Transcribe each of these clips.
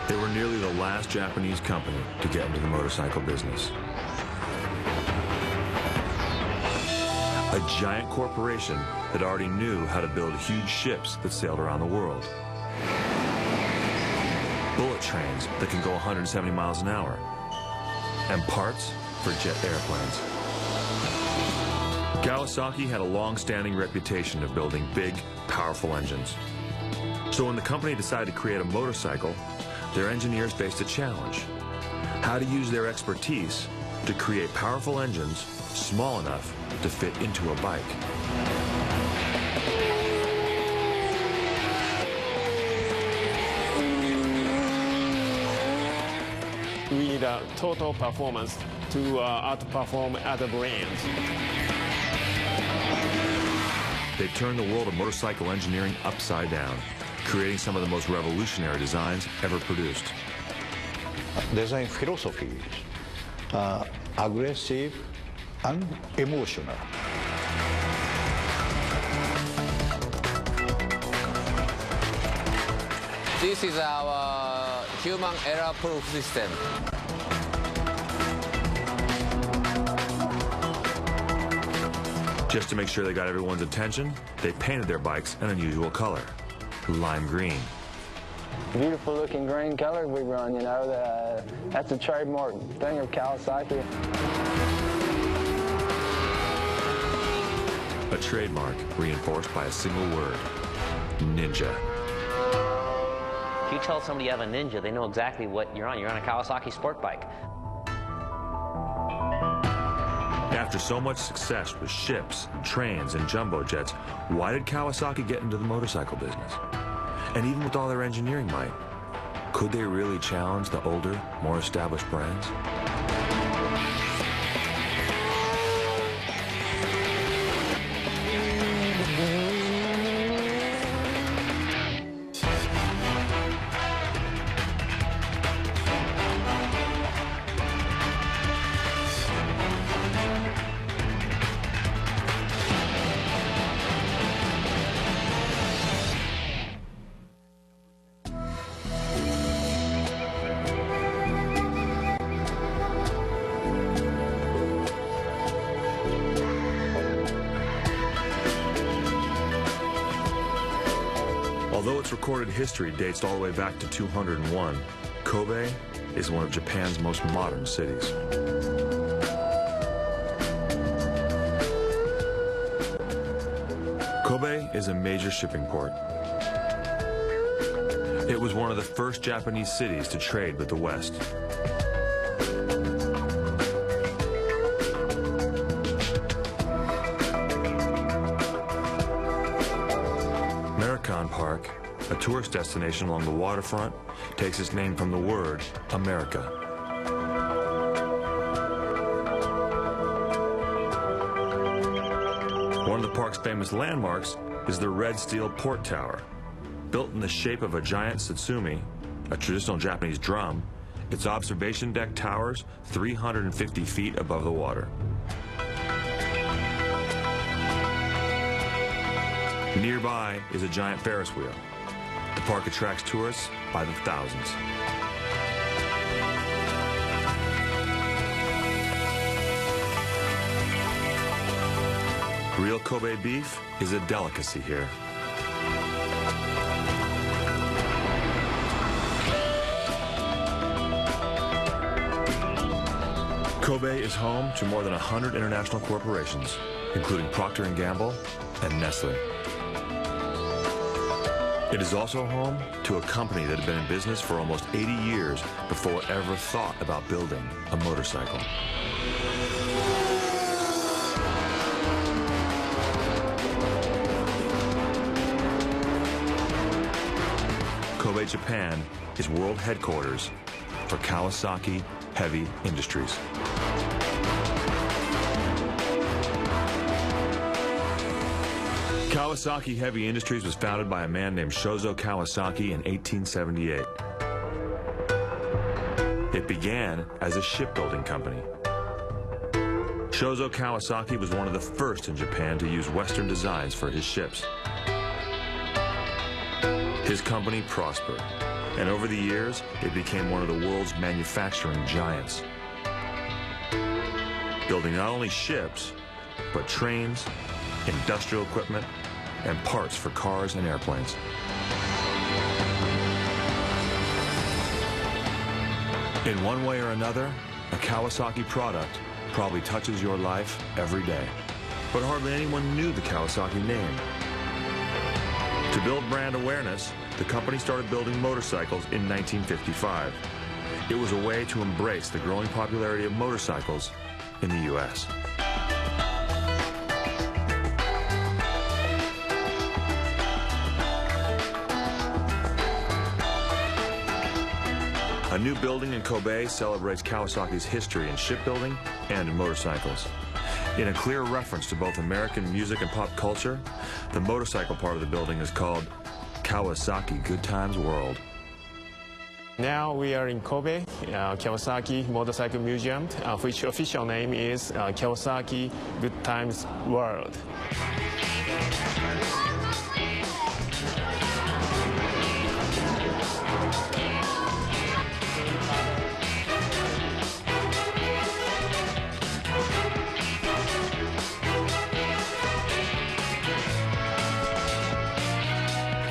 They were nearly the last Japanese company to get into the motorcycle business. A giant corporation that already knew how to build huge ships that sailed around the world. Bullet trains that can go 170 miles an hour. And parts for jet airplanes. Kawasaki had a long-standing reputation of building big, powerful engines. So when the company decided to create a motorcycle, their engineers faced a challenge: how to use their expertise to create powerful engines small enough to fit into a bike. We need a total performance to outperform other brands. They turned the world of motorcycle engineering upside down, creating some of the most revolutionary designs ever produced. Design philosophy is aggressive and emotional. This is our human error-proof system. Just to make sure they got everyone's attention, they painted their bikes an unusual color: lime green. Beautiful looking green color we run, you know, that's a trademark thing of Kawasaki. A trademark reinforced by a single word: ninja. If you tell somebody you have a Ninja, they know exactly what you're on. You're on a Kawasaki sport bike. After so much success with ships, and trains, and jumbo jets, why did Kawasaki get into the motorcycle business? And even with all their engineering might, could they really challenge the older, more established brands? Although its recorded history dates all the way back to 201, Kobe is one of Japan's most modern cities. Kobe is a major shipping port. It was one of the first Japanese cities to trade with the West. Park, a tourist destination along the waterfront, takes its name from the word America. One of the park's famous landmarks is the red steel port tower. Built in the shape of a giant satsumi, a traditional Japanese drum, its observation deck towers 350 feet above the water. Nearby is a giant Ferris wheel. The park attracts tourists by the thousands. Real Kobe beef is a delicacy here. Kobe is home to more than 100 international corporations, including Procter & Gamble and Nestle. It is also home to a company that had been in business for almost 80 years before it ever thought about building a motorcycle. Kobe, Japan is world headquarters for Kawasaki Heavy Industries. Kawasaki Heavy Industries was founded by a man named Shozo Kawasaki in 1878. It began as a shipbuilding company. Shozo Kawasaki was one of the first in Japan to use Western designs for his ships. His company prospered, And over the years, it became one of the world's manufacturing giants, building not only ships, but trains, industrial equipment, and parts for cars and airplanes. In one way or another, a Kawasaki product probably touches your life every day. But hardly anyone knew the Kawasaki name. To build brand awareness, the company started building motorcycles in 1955. It was a way to embrace the growing popularity of motorcycles in the U.S. A new building in Kobe celebrates Kawasaki's history in shipbuilding and in motorcycles. In a clear reference to both American music and pop culture, the motorcycle part of the building is called Kawasaki Good Times World. Now we are in Kobe, Kawasaki Motorcycle Museum, which official name is Kawasaki Good Times World.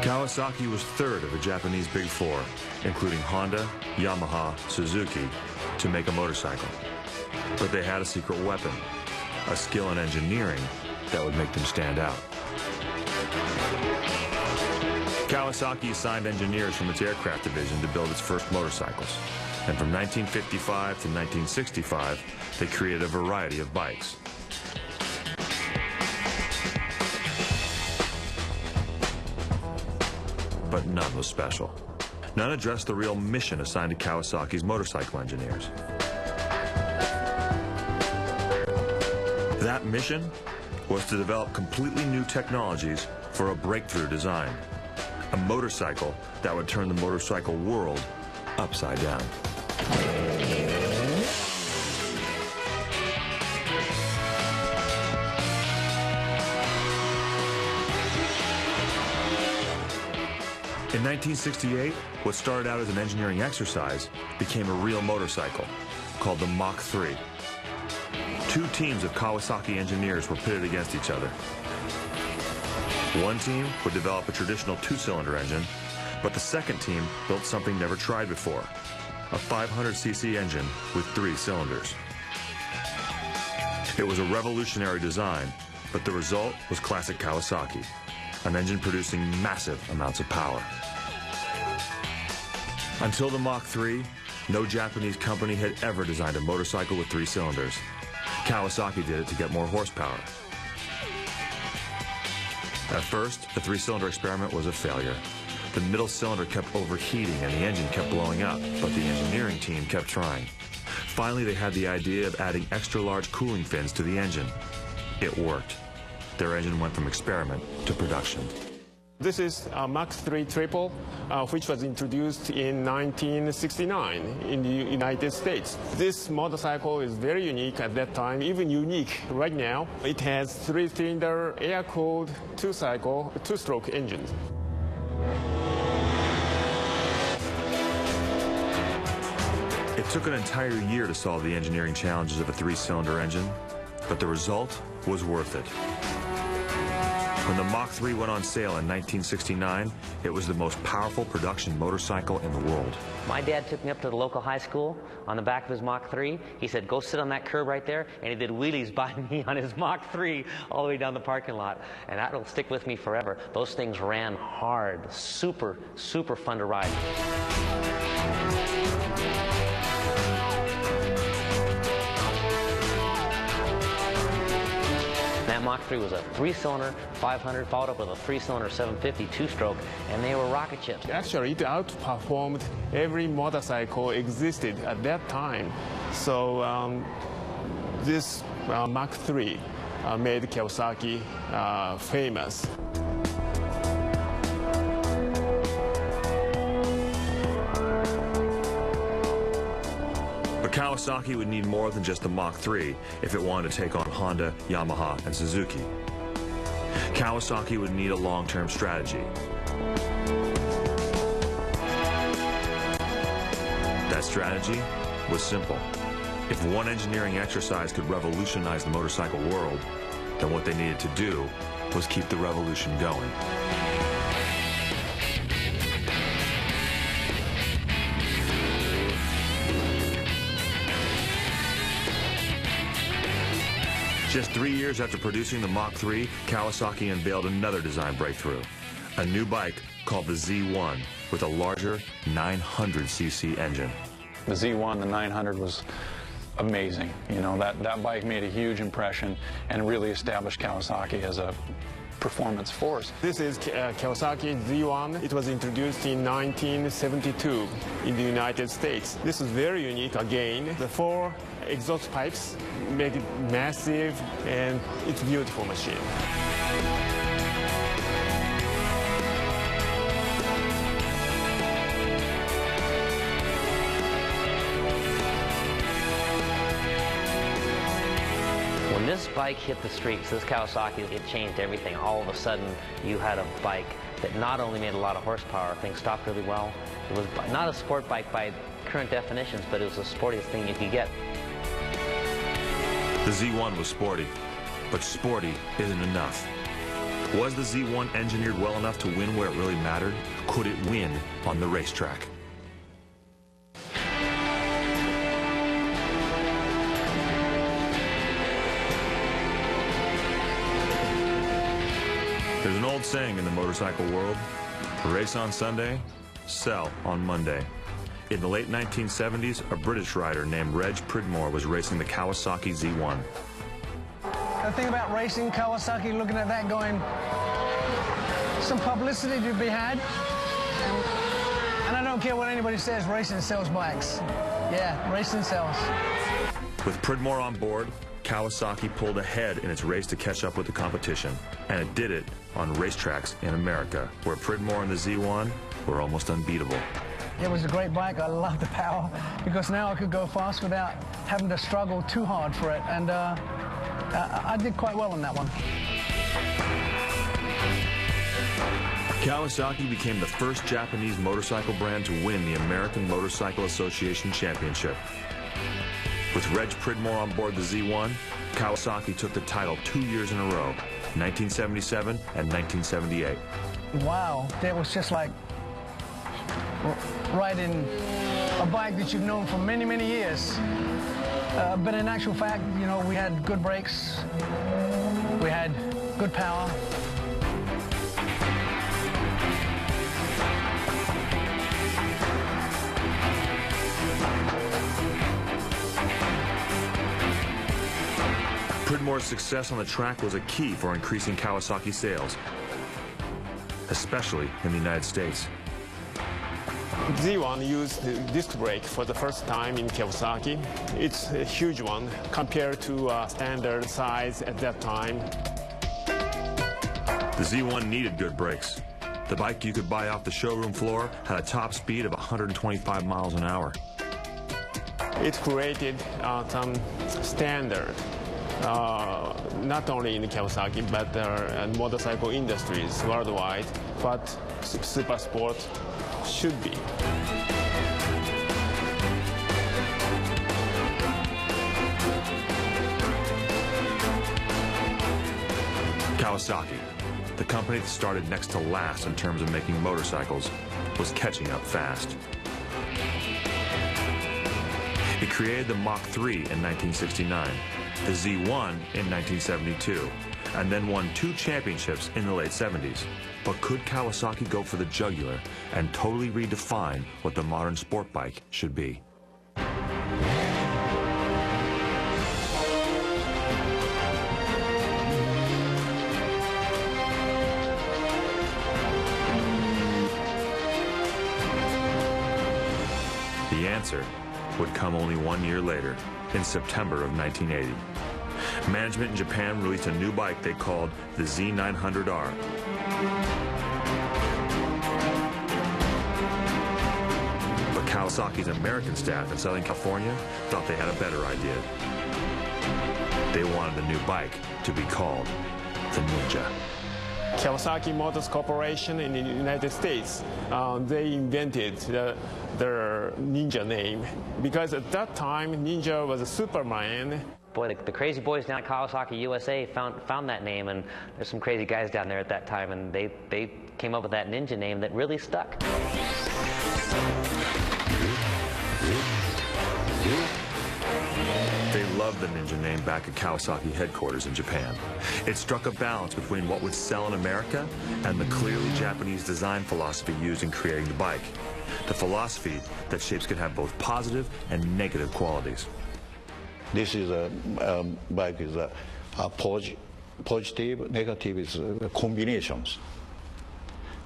Kawasaki was third of the Japanese Big Four, including Honda, Yamaha, Suzuki, to make a motorcycle. But they had a secret weapon, a skill in engineering that would make them stand out. Kawasaki assigned engineers from its aircraft division to build its first motorcycles. And from 1955 to 1965, they created a variety of bikes. But none was special. None addressed the real mission assigned to Kawasaki's motorcycle engineers. That mission was to develop completely new technologies for a breakthrough design. A motorcycle that would turn the motorcycle world upside down. In 1968, what started out as an engineering exercise became a real motorcycle called the Mach 3. Two teams of Kawasaki engineers were pitted against each other. One team would develop a traditional two-cylinder engine, but the second team built something never tried before, a 500cc engine with 3 cylinders. It was a revolutionary design, but the result was classic Kawasaki, an engine producing massive amounts of power. Until the Mach 3, no Japanese company had ever designed a motorcycle with 3 cylinders. Kawasaki did it to get more horsepower. At first, the 3-cylinder experiment was a failure. The middle cylinder kept overheating and the engine kept blowing up, but the engineering team kept trying. Finally, they had the idea of adding extra-large cooling fins to the engine. It worked. Their engine went from experiment to production. This is a Mach 3 Triple, which was introduced in 1969 in the United States. This motorcycle is very unique at that time, even unique right now. It has 3-cylinder air-cooled two-stroke engine. It took an entire year to solve the engineering challenges of a 3-cylinder engine, but the result was worth it. When the Mach 3 went on sale in 1969, it was the most powerful production motorcycle in the world. My dad took me up to the local high school on the back of his Mach 3. He said, go sit on that curb right there, and he did wheelies by me on his Mach 3 all the way down the parking lot. And that'll stick with me forever. Those things ran hard, super, super fun to ride. That Mach 3 was a 3-cylinder 500, followed up with a 3-cylinder 750 two-stroke, and they were rocket ships. Actually, it outperformed every motorcycle existed at that time. So this Mach 3 made Kawasaki famous. Kawasaki would need more than just the Mach 3 if it wanted to take on Honda, Yamaha, and Suzuki. Kawasaki would need a long-term strategy. That strategy was simple. If one engineering exercise could revolutionize the motorcycle world, then what they needed to do was keep the revolution going. Just 3 years after producing the Mach 3, Kawasaki unveiled another design breakthrough, a new bike called the Z1 with a larger 900cc engine. The Z1, the 900, was amazing. You know, that bike made a huge impression and really established Kawasaki as a performance force. This is Kawasaki Z1. It was introduced in 1972 in the United States. This is very unique again. The 4 exhaust pipes make it massive, and it's a beautiful machine. When this bike hit the streets, this Kawasaki, it changed everything. All of a sudden, you had a bike that not only made a lot of horsepower, things stopped really well. It was not a sport bike by current definitions, but it was the sportiest thing you could get. The Z1 was sporty, but sporty isn't enough. Was the Z1 engineered well enough to win where it really mattered? Could it win on the racetrack? There's an old saying in the motorcycle world: race on Sunday, sell on Monday. In the late 1970s, a British rider named Reg Pridmore was racing the Kawasaki Z1. The thing about racing Kawasaki, looking at that going, some publicity to be had. And I don't care what anybody says, racing sells bikes. Yeah, racing sells. With Pridmore on board, Kawasaki pulled ahead in its race to catch up with the competition. And it did it on racetracks in America, where Pridmore and the Z1 were almost unbeatable. It was a great bike. I love the power because now I could go fast without having to struggle too hard for it. And I did quite well on that one. Kawasaki became the first Japanese motorcycle brand to win the American Motorcycle Association Championship. With Reg Pridmore on board the Z1, Kawasaki took the title 2 years in a row, 1977 and 1978. Wow, that was just like riding a bike that you've known for many, many years. But in actual fact, you know, we had good brakes, we had good power. Pridmore's success on the track was a key for increasing Kawasaki sales, especially in the United States. Z1 used the disc brake for the first time in Kawasaki. It's a huge one compared to standard size at that time. The Z1 needed good brakes. The bike you could buy off the showroom floor had a top speed of 125 miles an hour. It created some standard, not only in Kawasaki, but motorcycle industries worldwide, what super sport should be. Kawasaki, the company that started next to last in terms of making motorcycles, was catching up fast. It created the Mach 3 in 1969, the Z1 in 1972, and then won 2 championships in the late 70s. But could Kawasaki go for the jugular and totally redefine what the modern sport bike should be? The answer would come only 1 year later, in September of 1980. Management in Japan released a new bike they called the Z900R. But Kawasaki's American staff in Southern California thought they had a better idea. They wanted the new bike to be called the Ninja. Kawasaki Motors Corporation in the United States, they invented their Ninja name because at that time Ninja was a Superman. Boy, the crazy boys down at Kawasaki USA found that name, and there's some crazy guys down there at that time, and they came up with that Ninja name that really stuck. They loved the Ninja name back at Kawasaki headquarters in Japan. It struck a balance between what would sell in America and the clearly Japanese design philosophy used in creating the bike. The philosophy that shapes can have both positive and negative qualities. This is a bike is a positive, negative is combinations.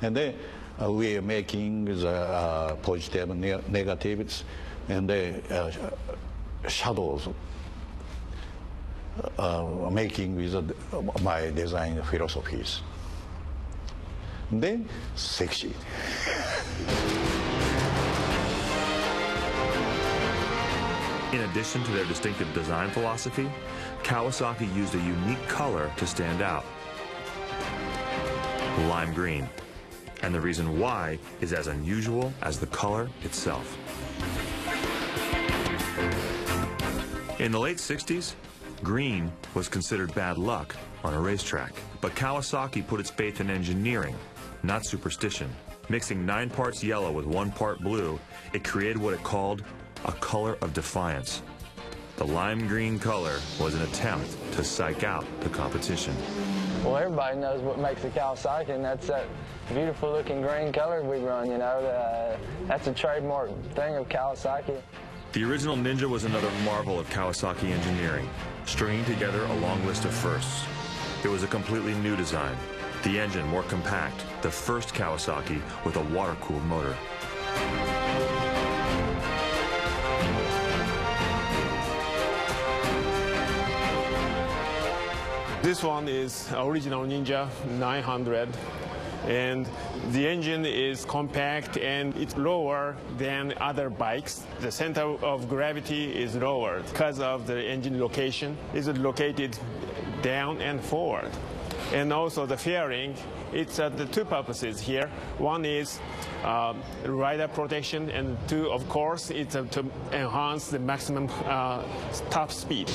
And then we are making the positive and negatives and the shadows making with my design philosophies. And then sexy. In addition to their distinctive design philosophy, Kawasaki used a unique color to stand out: lime green. And the reason why is as unusual as the color itself. In the late 60s, green was considered bad luck on a racetrack. But Kawasaki put its faith in engineering, not superstition. Mixing 9 parts yellow with 1 part blue, it created what it called a color of defiance. The lime green color was an attempt to psych out the competition. Well, everybody knows what makes a Kawasaki, and that's that beautiful looking green color we run, you know. That's a trademark thing of Kawasaki. The original Ninja was another marvel of Kawasaki engineering, stringing together a long list of firsts. It was a completely new design. The engine more compact, the first Kawasaki with a water-cooled motor. This one is original Ninja 900, and the engine is compact and it's lower than other bikes. The center of gravity is lower because of the engine location. It's located down and forward. And also the fairing, it's the 2 purposes here. One is rider protection, and 2, of course, it's to enhance the maximum top speed.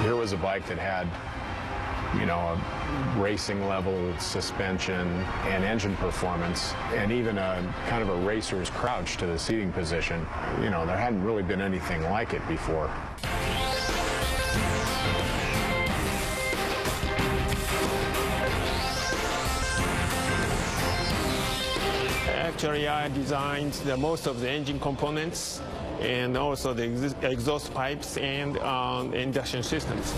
Here was a bike that had, you know, a racing level suspension and engine performance, and even a kind of a racer's crouch to the seating position. You know, there hadn't really been anything like it before. Actually, I designed most of the engine components and also the exhaust pipes and induction systems.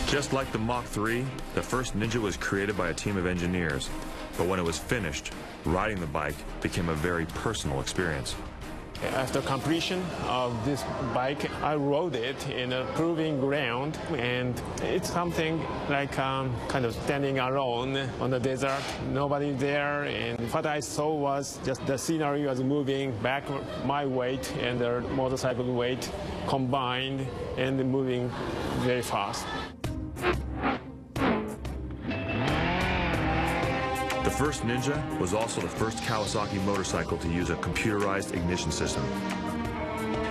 Just like the Mach 3, the first Ninja was created by a team of engineers. But when it was finished, riding the bike became a very personal experience. After completion of this bike, I rode it in a proving ground, and it's something like kind of standing alone on the desert, nobody there, and what I saw was just the scenery was moving back, my weight and the motorcycle weight combined and moving very fast. The first Ninja was also the first Kawasaki motorcycle to use a computerized ignition system.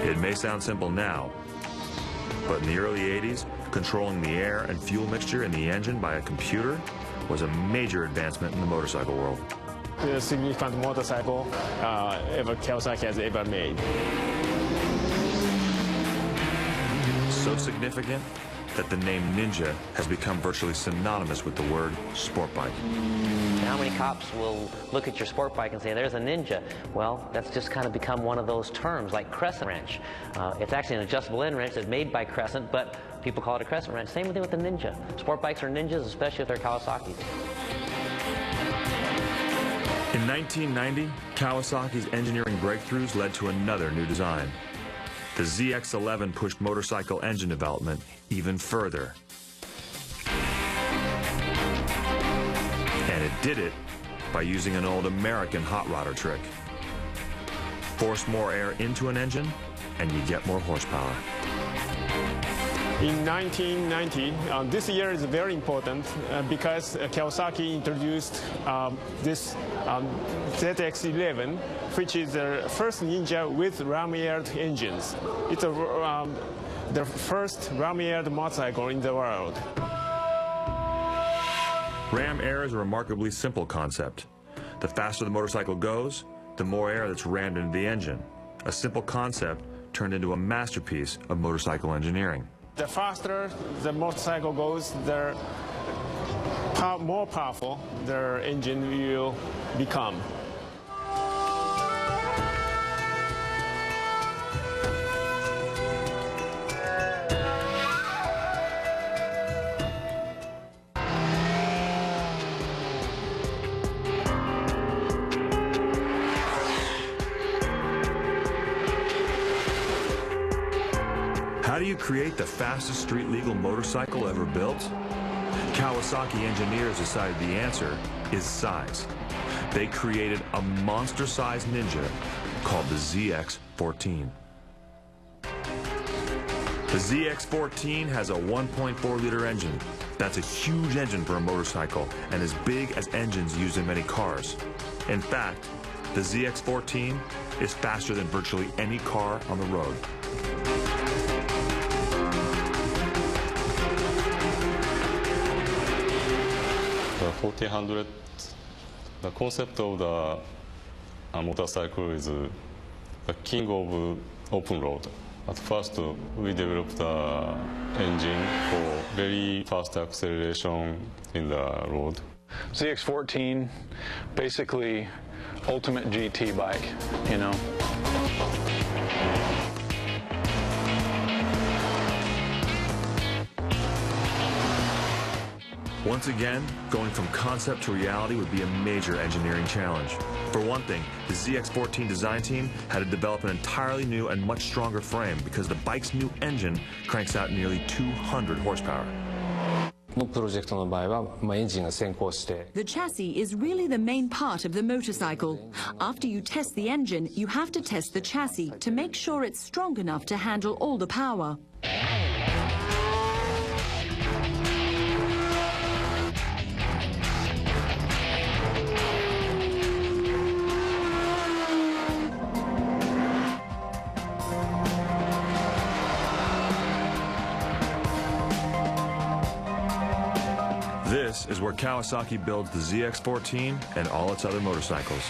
It may sound simple now, but in the early 80s, controlling the air and fuel mixture in the engine by a computer was a major advancement in the motorcycle world. The significant motorcycle Kawasaki has ever made. So significant that the name Ninja has become virtually synonymous with the word sport bike. How many cops will look at your sport bike and say, there's a Ninja? Well, that's just kind of become one of those terms, like crescent wrench. It's actually an adjustable end wrench that's made by Crescent, but people call it a crescent wrench. Same thing with the Ninja. Sport bikes are Ninjas, especially if they're Kawasaki's. In 1990, Kawasaki's engineering breakthroughs led to another new design. The ZX-11 pushed motorcycle engine development even further. And it did it by using an old American hot rodder trick. Force more air into an engine, and you get more horsepower. In 1990, this year is very important because Kawasaki introduced this ZX-11, which is the first Ninja with ram-aired engines. It's the first ram-aired motorcycle in the world. Ram air is a remarkably simple concept. The faster the motorcycle goes, the more air that's rammed into the engine. A simple concept turned into a masterpiece of motorcycle engineering. The faster the motorcycle goes, the more powerful the engine will become. How do you create the fastest street-legal motorcycle ever built? Kawasaki engineers decided the answer is size. They created a monster-sized Ninja called the ZX-14. The ZX-14 has a 1.4-liter engine. That's a huge engine for a motorcycle and as big as engines used in many cars. In fact, the ZX-14 is faster than virtually any car on the road. The 1400, the concept of the motorcycle is the king of open road. At first, we developed the engine for very fast acceleration in the road. ZX-14, basically ultimate GT bike, you know. Once again, going from concept to reality would be a major engineering challenge. For one thing, the ZX-14 design team had to develop an entirely new and much stronger frame because the bike's new engine cranks out nearly 200 horsepower. The chassis is really the main part of the motorcycle. After you test the engine, you have to test the chassis to make sure it's strong enough to handle all the power. This is where Kawasaki builds the ZX-14 and all its other motorcycles.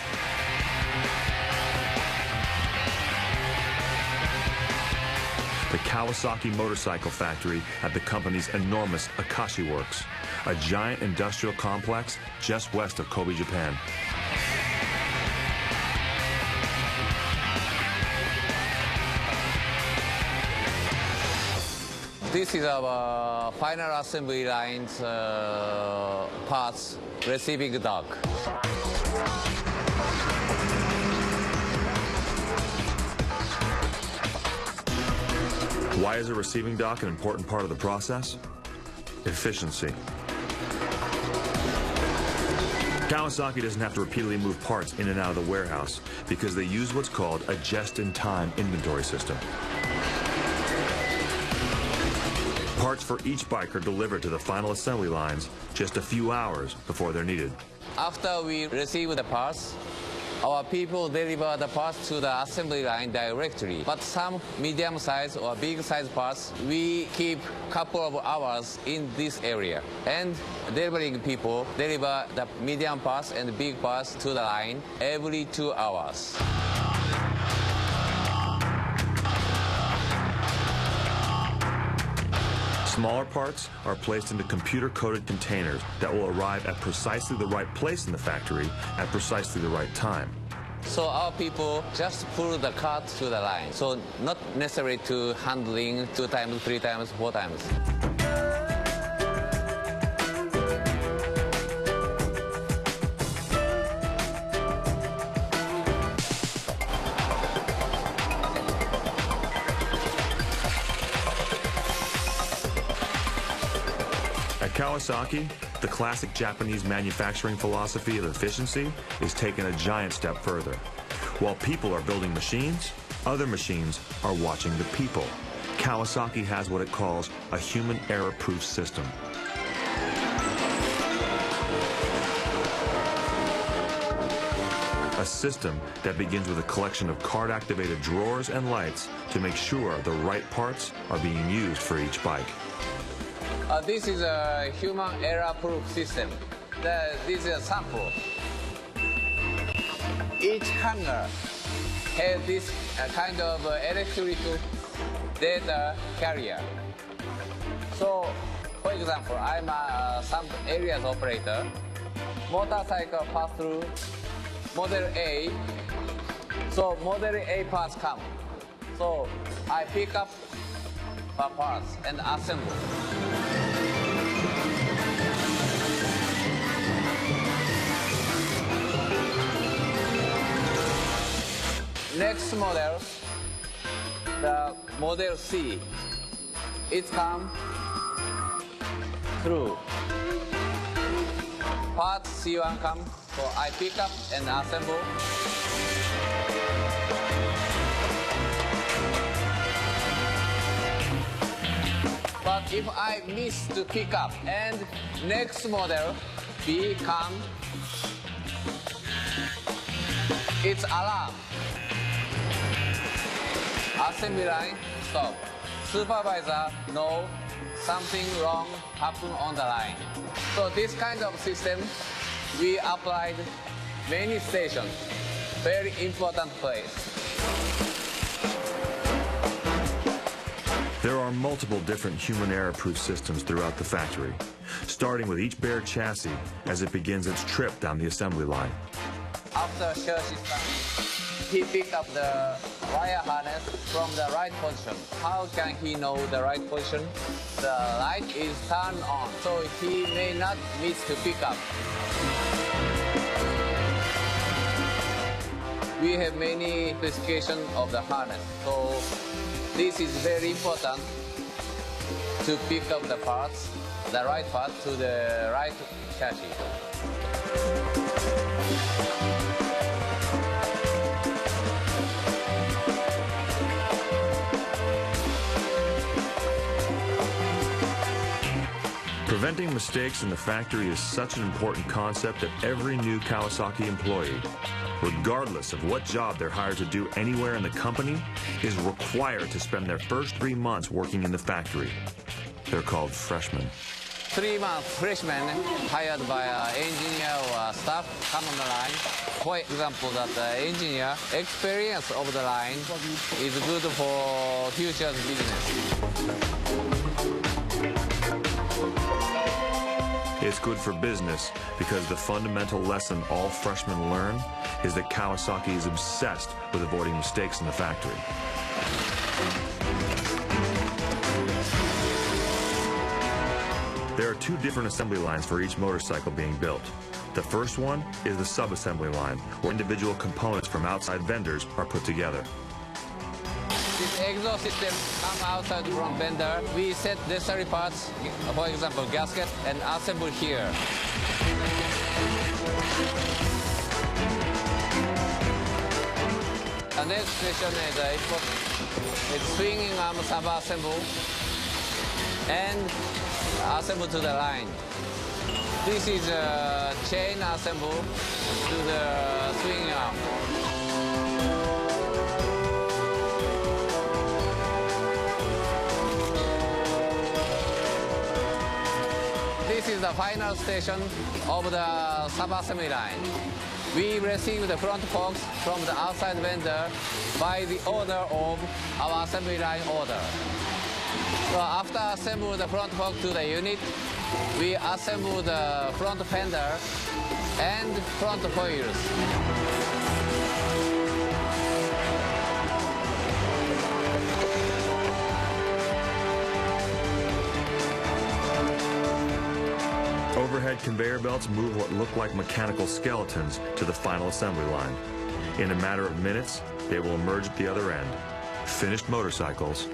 The Kawasaki Motorcycle Factory at the company's enormous Akashi Works, a giant industrial complex just west of Kobe, Japan. This is our final assembly line's parts receiving dock. Why is a receiving dock an important part of the process? Efficiency. Kawasaki doesn't have to repeatedly move parts in and out of the warehouse because they use what's called a just-in-time inventory system. Parts for each bike are delivered to the final assembly lines just a few hours before they're needed. After we receive the parts, our people deliver the parts to the assembly line directly. But some medium-sized or big-sized parts, we keep a couple of hours in this area. And delivering people deliver the medium parts and big parts to the line every 2 hours. Smaller parts are placed into computer-coded containers that will arrive at precisely the right place in the factory at precisely the right time. So our people just pull the cart to the line. So not necessary to handling 2 times, 3 times, 4 times. At Kawasaki, the classic Japanese manufacturing philosophy of efficiency is taken a giant step further. While people are building machines, other machines are watching the people. Kawasaki has what it calls a human error-proof system. A system that begins with a collection of card-activated drawers and lights to make sure the right parts are being used for each bike. This is a human error-proof system. This is a sample. Each hanger has this kind of electrical data carrier. So, for example, I'm a some areas operator. Motorcycle pass through model A. So model A parts come. So I pick up the parts and assemble. Next model, the model C, it comes through. Part C1 comes, so I pick up and assemble. But if I miss to pick up and next model B comes, it's alarm. Assembly line, stop. Supervisor know something wrong happened on the line. So this kind of system, we applied many stations, very important place. There are multiple different human error-proof systems throughout the factory, starting with each bare chassis as it begins its trip down the assembly line. After chassis start, he picked up the wire harness from the right position. How can he know the right position? The light is turned on, so he may not miss to pick up. We have many specifications of the harness, so this is very important to pick up the parts, the right part to the right chassis. Preventing mistakes in the factory is such an important concept that every new Kawasaki employee, regardless of what job they're hired to do anywhere in the company, is required to spend their first 3 months working in the factory. They're called freshmen. 3 months freshmen hired by an engineer or staff come on the line. For example, that the engineer experience of the line is good for future business. It's good for business because the fundamental lesson all freshmen learn is that Kawasaki is obsessed with avoiding mistakes in the factory. There are 2 different assembly lines for each motorcycle being built. The first one is the sub-assembly line, where individual components from outside vendors are put together. This exhaust system comes outside from vendor. We set necessary parts, for example, gasket, and assemble here. The next station is it's swinging arm sub-assemble and assemble to the line. This is a chain assemble to the swinging arm. This is the final station of the sub-assembly line. We receive the front forks from the outside vendor by the order of our assembly line order. So after assemble the front fork to the unit, we assemble the front fender and front foils. Overhead conveyor belts move what look like mechanical skeletons to the final assembly line. In a matter of minutes, they will emerge at the other end. Finished motorcycles,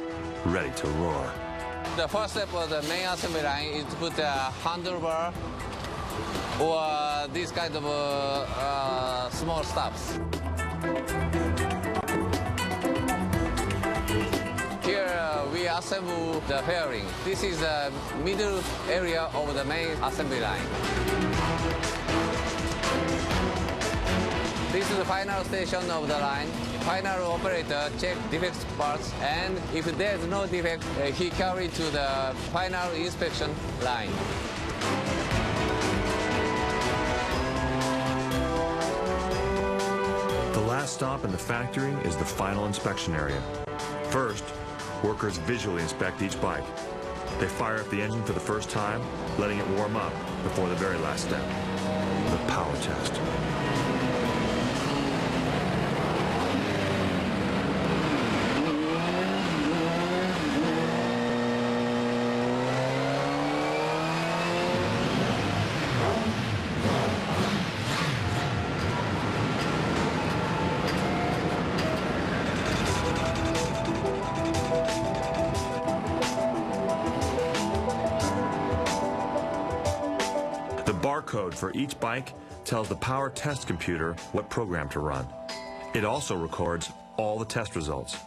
ready to roar. The first step of the main assembly line is to put a handlebar or this kind of small stuffs. Here we assemble the fairing. This is the middle area of the main assembly line. This is the final station of the line. Final operator check defect parts, and if there's no defect, he carry to the final inspection line. The last stop in the factory is the final inspection area. First, workers visually inspect each bike. They fire up the engine for the first time, letting it warm up before the very last step, the power test. The barcode for each bike tells the power test computer what program to run. It also records all the test results.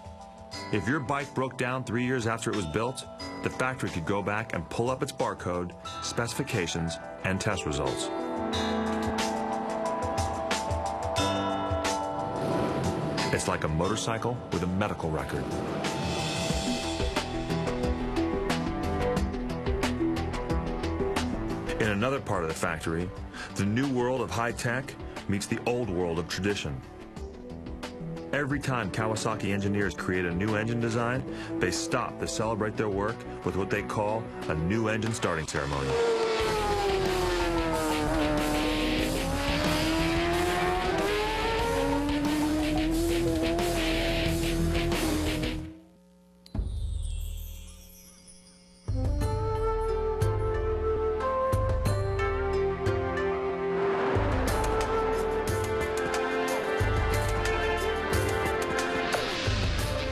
If your bike broke down 3 years after it was built, the factory could go back and pull up its barcode, specifications, and test results. It's like a motorcycle with a medical record. In another part of the factory, the new world of high-tech meets the old world of tradition. Every time Kawasaki engineers create a new engine design, they stop to celebrate their work with what they call a new engine starting ceremony.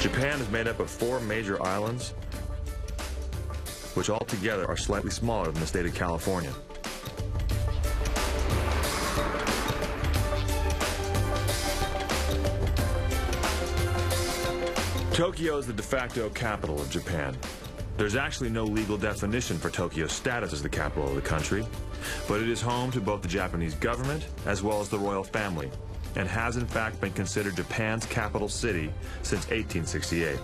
Japan is made up of 4 major islands, which altogether are slightly smaller than the state of California. Tokyo is the de facto capital of Japan. There's actually no legal definition for Tokyo's status as the capital of the country, but it is home to both the Japanese government as well as the royal family, and has in fact been considered Japan's capital city since 1868.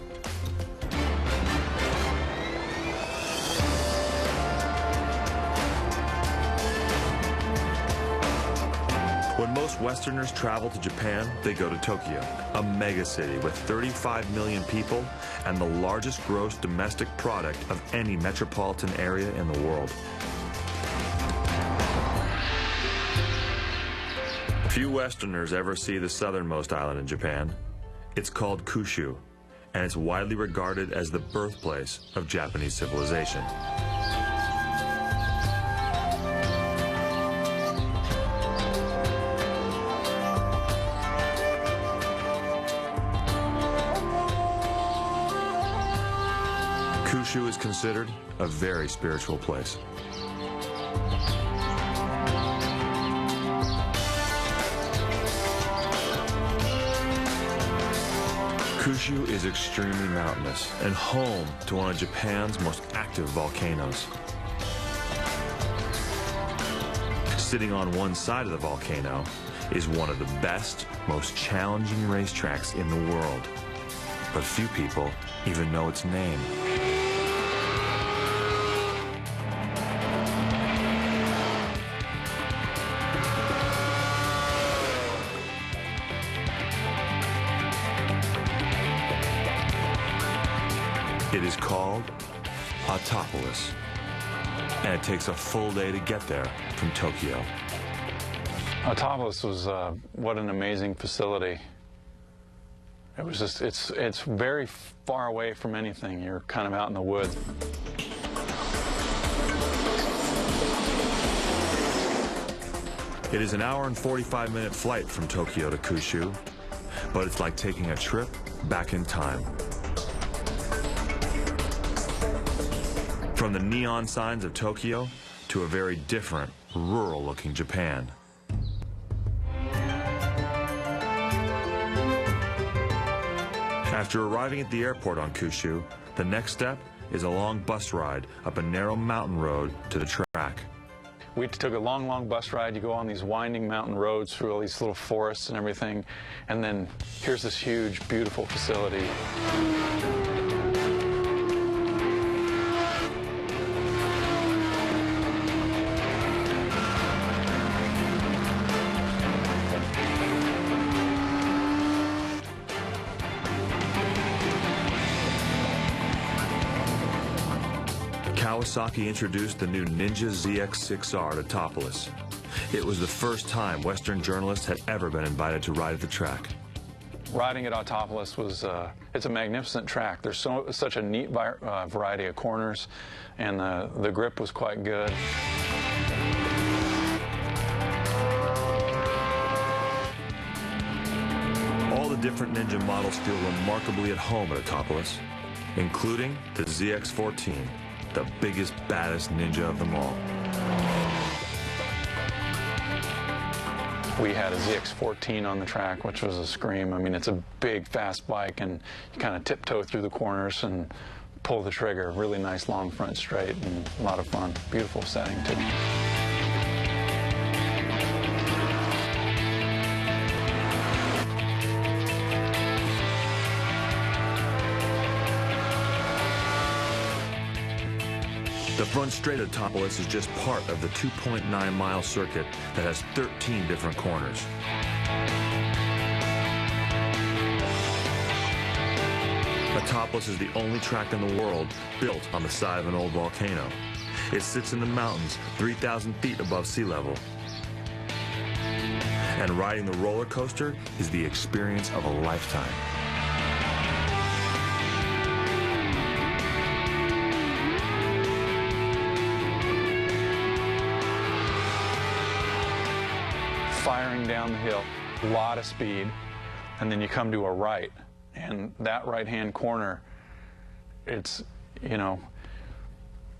When most Westerners travel to Japan, they go to Tokyo, a megacity with 35 million people and the largest gross domestic product of any metropolitan area in the world. Few Westerners ever see the southernmost island in Japan. It's called Kyushu, and it's widely regarded as the birthplace of Japanese civilization. Kyushu is considered a very spiritual place. Kyushu is extremely mountainous and home to one of Japan's most active volcanoes. Sitting on one side of the volcano is one of the best, most challenging racetracks in the world. But few people even know its name. It is called Autopolis, and it takes a full day to get there from Tokyo. Autopolis was what an amazing facility. It was just, it's very far away from anything. You're kind of out in the woods. It is an hour and 45-minute flight from Tokyo to Kyushu, but it's like taking a trip back in time. From the neon signs of Tokyo to a very different, rural-looking Japan. After arriving at the airport on Kyushu, the next step is a long bus ride up a narrow mountain road to the track. We took a long, long bus ride. You go on these winding mountain roads through all these little forests and everything, and then here's this huge, beautiful facility. Kawasaki introduced the new Ninja ZX6R to Topolis. It was the first time Western journalists had ever been invited to ride at the track. Riding at Autopolis was, it's a magnificent track. There's such a neat variety of corners, and the grip was quite good. All the different Ninja models feel remarkably at home at Autopolis, including the ZX14, the biggest, baddest Ninja of them all. We had a ZX14 on the track, which was a scream. I mean, it's a big, fast bike, and you kind of tiptoe through the corners and pull the trigger. Really nice long front straight and a lot of fun. Beautiful setting, too. The front straight at Topolis is just part of the 2.9-mile circuit that has 13 different corners. Autopolis is the only track in the world built on the side of an old volcano. It sits in the mountains 3,000 feet above sea level. And riding the roller coaster is the experience of a lifetime. Firing down the hill, a lot of speed, and then you come to a right, and that right-hand corner, it's, you know,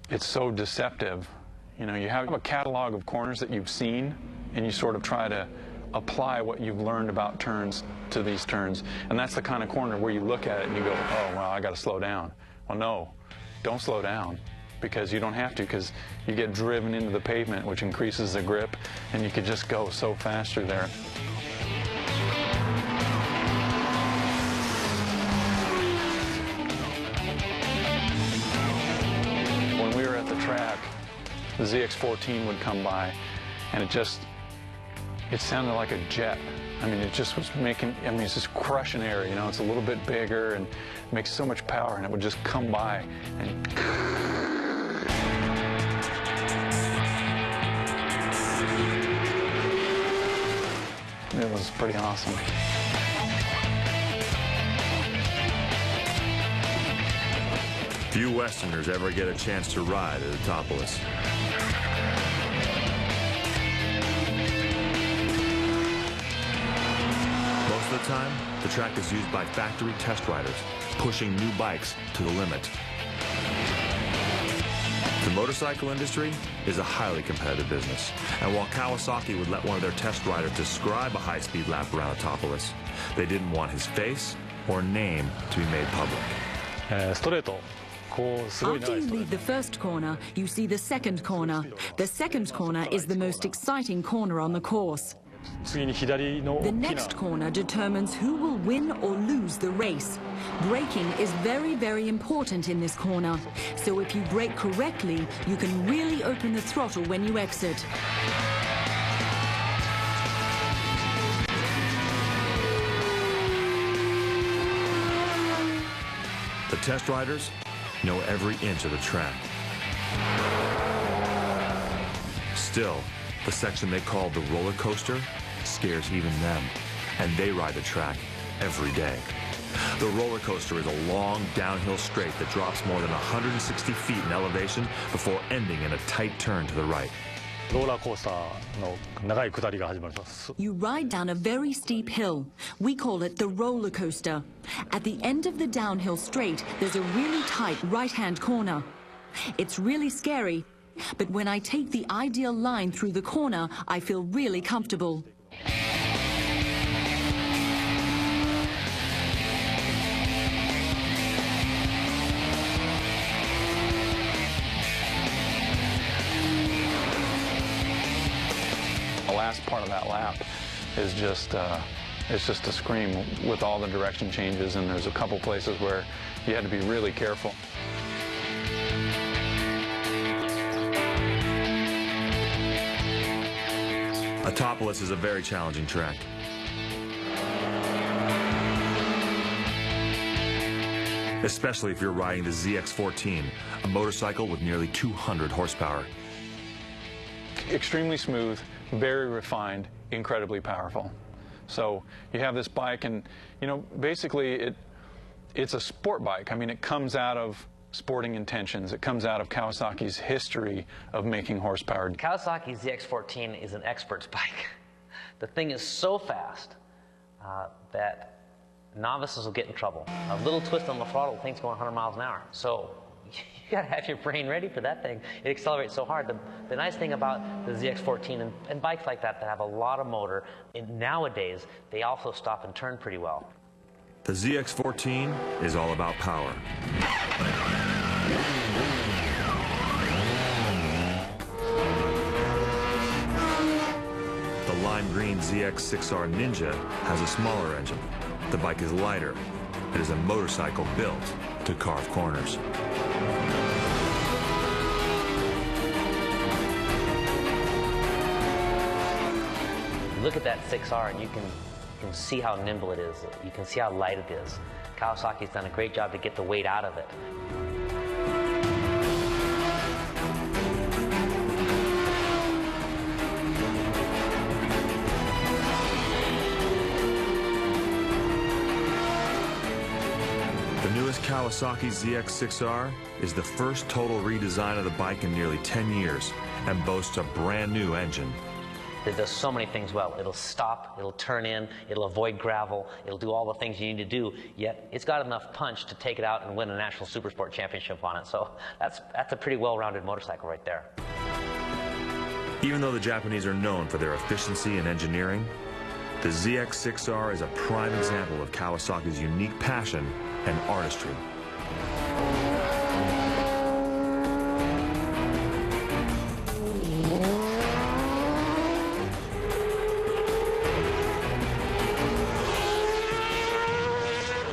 it's so deceptive. You know, you have a catalog of corners that you've seen, and you sort of try to apply what you've learned about turns to these turns, and that's the kind of corner where you look at it and you go, oh, well, I got to slow down. Well, no, don't slow down, because you don't have to, because you get driven into the pavement, which increases the grip, and you could just go so fast through there. When we were at the track, the ZX14 would come by, and it sounded like a jet. I mean, it just was making, I mean, it's just crushing air, you know, it's a little bit bigger and makes so much power, and it would just come by and it was pretty awesome. Few Westerners ever get a chance to ride at Autopolis. Most of the time, the track is used by factory test riders, pushing new bikes to the limit. The motorcycle industry is a highly competitive business, and while Kawasaki would let one of their test riders describe a high-speed lap around Autopolis, they didn't want his face or name to be made public. After you leave the first corner, you see the second corner. The second corner is the most exciting corner on the course. The next corner determines who will win or lose the race. Braking is very, very important in this corner. So if you brake correctly, you can really open the throttle when you exit. The test riders know every inch of the track. Still, the section they call the roller coaster scares even them, and they ride the track every day. The roller coaster is a long downhill straight that drops more than 160 feet in elevation before ending in a tight turn to the right. You ride down a very steep hill. We call it the roller coaster. At the end of the downhill straight, there's a really tight right-hand corner. It's really scary, but when I take the ideal line through the corner, I feel really comfortable. last part of that lap is just it's just a scream with all the direction changes, and there's a couple places where you had to be really careful. Autopolis is a very challenging track. Especially if you're riding the ZX14, a motorcycle with nearly 200 horsepower. Extremely smooth, very refined, incredibly powerful. So you have this bike, and you know, basically it's a sport bike. I mean, it comes out of sporting intentions. It comes out of Kawasaki's history of making horsepower. Kawasaki ZX14 is an expert's bike. The thing is so fast that novices will get in trouble. A little twist on the throttle, the thing's going 100 miles an hour. So you gotta have your brain ready for that thing. It accelerates so hard. The nice thing about the ZX14 and bikes like that have a lot of motor, nowadays, they also stop and turn pretty well. The ZX14 is all about power. The lime green ZX6R Ninja has a smaller engine. The bike is lighter. It is a motorcycle built to carve corners. Look at that 6R and you can see how nimble it is. You can see how light it is. Kawasaki's done a great job to get the weight out of it. The newest Kawasaki ZX6R is the first total redesign of the bike in nearly 10 years and boasts a brand new engine. It does so many things well. It'll stop, it'll turn in, it'll avoid gravel, it'll do all the things you need to do, yet it's got enough punch to take it out and win a national supersport championship on it. So that's a pretty well-rounded motorcycle right there. Even though the Japanese are known for their efficiency and engineering, the ZX6R is a prime example of Kawasaki's unique passion and artistry.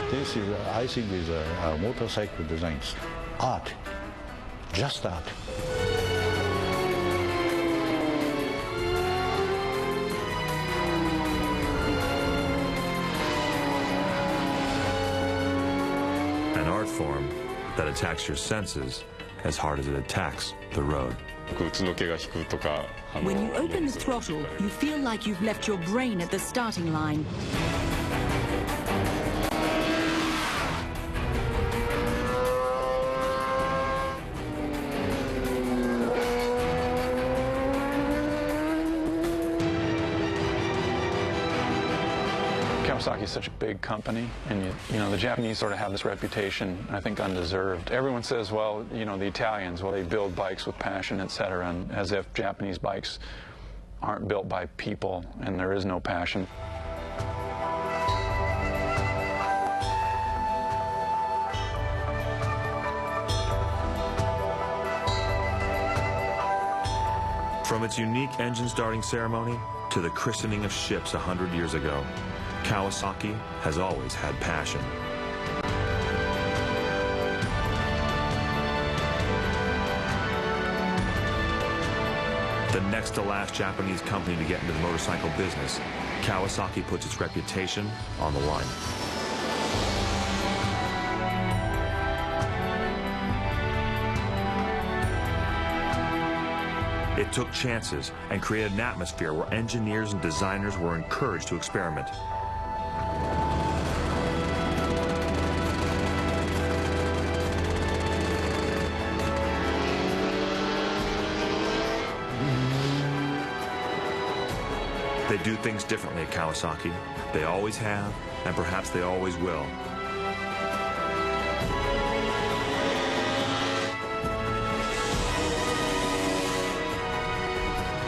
This is, I think, is a motorcycle designs. Art. Just art. An art form that attacks your senses as hard as it attacks the road. When you open the throttle, you feel like you've left your brain at the starting line. Kawasaki is such a big company, and you know, the Japanese sort of have this reputation, I think undeserved. Everyone says, well, you know, the Italians, well, they build bikes with passion, etc., and as if Japanese bikes aren't built by people and there is no passion. From its unique engine starting ceremony to the christening of ships 100 years ago, Kawasaki has always had passion. The next to last Japanese company to get into the motorcycle business, Kawasaki puts its reputation on the line. It took chances and created an atmosphere where engineers and designers were encouraged to experiment. They do things differently at Kawasaki. They always have, and perhaps they always will.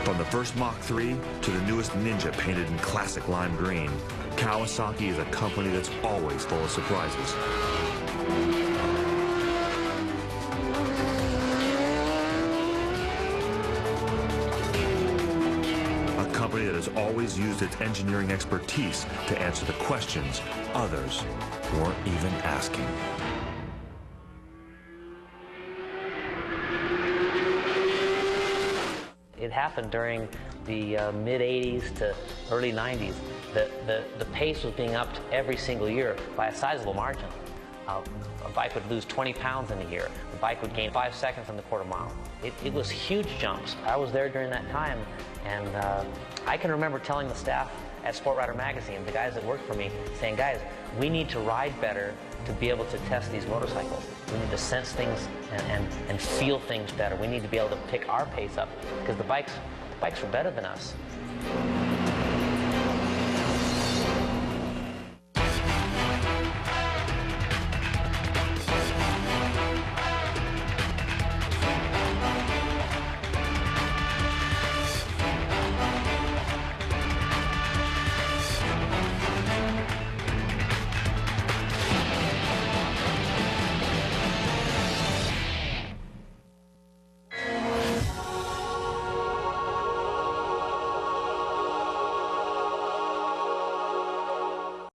From the first Mach 3 to the newest Ninja painted in classic lime green, Kawasaki is a company that's always full of surprises. A company that has always used its engineering expertise to answer the questions others weren't even asking. It happened during the mid-'80s to early '90s. The pace was being upped every single year by a sizable margin. A bike would lose 20 pounds in a year. A bike would gain 5 seconds in the quarter mile. It was huge jumps. I was there during that time, and I can remember telling the staff at Sport Rider Magazine, the guys that worked for me, saying, guys, we need to ride better to be able to test these motorcycles. We need to sense things and feel things better. We need to be able to pick our pace up, because the bikes were better than us.